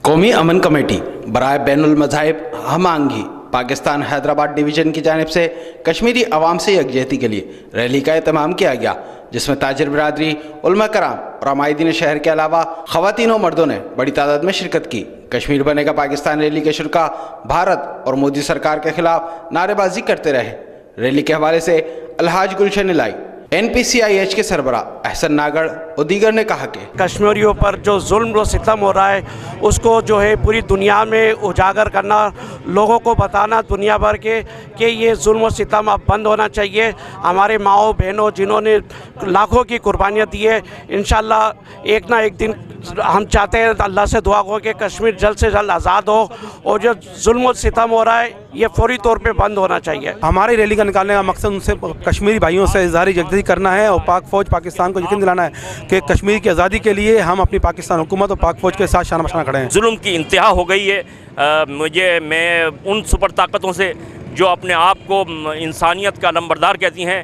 قومی امن کمیٹی برائے بین المذاہب ہم آہنگی پاکستان حیدرآباد ڈویژن کی جانب سے کشمیری عوام سے یکجہتی کے لیے ریلی کا اہتمام کیا گیا، جس میں تاجر برادری، علماء کرام اور عمائدین شہر کے علاوہ خواتین و مردوں نے بڑی تعداد میں شرکت کی۔ کشمیر بنے گا پاکستان ریلی کے شرکاء بھارت اور مودی سرکار کے خلاف نعرے بازی کرتے رہے۔ ریلی کے حوالے سے الحاج گلشن الہی، NPCIH کے سربراہ احسن ناگڑ اور دیگر نے کہا کہ کشمیریوں پر جو ظلم و ستم ہو رہا ہے اس کو جو ہے پوری دنیا میں اجاگر کرنا، لوگوں کو بتانا دنیا بھر کے کہ یہ ظلم و ستم اب بند ہونا چاہیے۔ ہمارے ماؤں بہنوں جنہوں نے لاکھوں کی قربانیاں دی ہے، انشاءاللہ ایک نہ ایک دن ہم چاہتے ہیں اللہ سے دعا ہو کہ کشمیر جلد سے جلد آزاد ہو، اور جو ظلم و ستم ہو رہا ہے یہ فوری طور پہ بند ہونا چاہیے۔ ہماری ریلی کا نکالنے کا مقصد ان سے کشمیری بھائیوں سے اظہار یکجہتی کرنا ہے اور پاک فوج پاکستان کو یقین دلانا ہے کہ کشمیر کی آزادی کے لیے ہم اپنی پاکستان حکومت اور پاک فوج کے ساتھ شانہ بشانہ کھڑے ہیں۔ ظلم کی انتہا ہو گئی ہے۔ میں ان سپر طاقتوں سے جو اپنے آپ کو انسانیت کا نمبردار کہتی ہیں،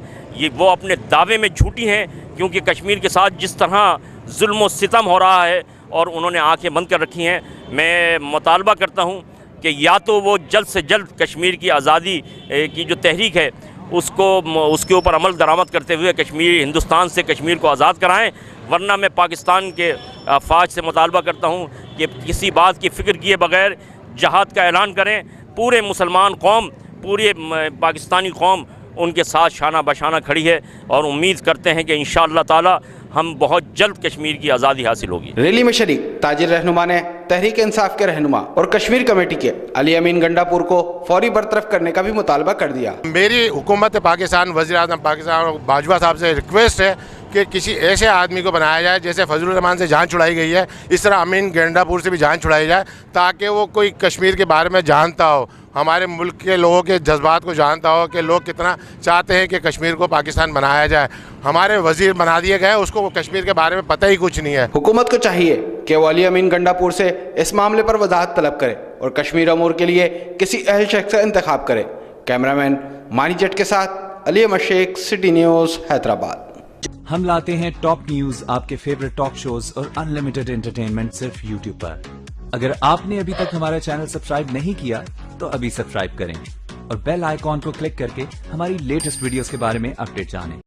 وہ اپنے دعوے میں جھوٹی ہیں، کیونکہ کشمیر کے ساتھ جس طرح ظلم و ستم ہو رہا ہے اور انہوں نے آنکھیں بند کر رکھی ہیں، میں مطالبہ کرتا ہوں کہ یا تو وہ جلد سے جلد کشمیر کی آزادی کی جو تحریک ہے اس کے اوپر عمل درآمد کرتے ہوئے ہندوستان سے کشمیر کو آزاد کرائیں، ورنہ میں پاکستان کے افواج سے مطالبہ کرتا ہوں کہ کسی بات کی فکر کیے بغیر جہاد کا اعلان کریں۔ پورے مسلمان قوم، پورے پاکستانی قوم ان کے ساتھ شانہ بشانہ کھڑی ہے، اور امید کرتے ہیں کہ انشاءاللہ تعالی ہم بہت جلد کشمیر کی آزادی حاصل ہوگی۔ ریلی میں شریک تاجر رہنما نے تحریک انصاف کے رہنما اور کشمیر کمیٹی کے علی امین گنڈا پور کو فوری برطرف کرنے کا بھی مطالبہ کر دیا۔ میری حکومت پاکستان، وزیر اعظم پاکستان باجوہ صاحب سے ریکویسٹ ہے کہ کسی ایسے آدمی کو بنایا جائے، جیسے فضل الرحمان سے جان چھڑائی گئی ہے اس طرح امین گنڈا پور سے بھی جان چھڑائی جائے، تاکہ وہ کوئی کشمیر کے بارے میں جانتا ہو، ہمارے ملک کے لوگوں کے جذبات کو جانتا ہو کہ لوگ کتنا چاہتے ہیں کہ کشمیر کو پاکستان بنایا جائے۔ ہمارے وزیر بنا دیے گئے، اس کو کشمیر کے بارے میں پتہ ہی کچھ نہیں ہے۔ حکومت کو چاہیے کہ وہ علی امین گنڈا پور سے اس معاملے پر وضاحت طلب کرے اور کشمیر امور کے لیے کسی اہل شخص کا انتخاب کرے۔ کیمرامین مانی جٹ کے ساتھ علی احمد شیخ، سٹی نیوز، حیدرآباد۔ ہم لاتے ہیں ٹاپ نیوز، آپ کے فیورٹ ٹاک شوز اور انلمیٹڈ انٹرٹینمنٹ صرف یوٹیوب پر۔ اگر آپ نے ابھی تک ہمارا چینل سبسکرائب نہیں کیا تو ابھی سبسکرائب کریں اور بیل آئیکن کو کلک کر کے ہماری لیٹسٹ ویڈیوز کے بارے میں اپڈیٹ جانیں۔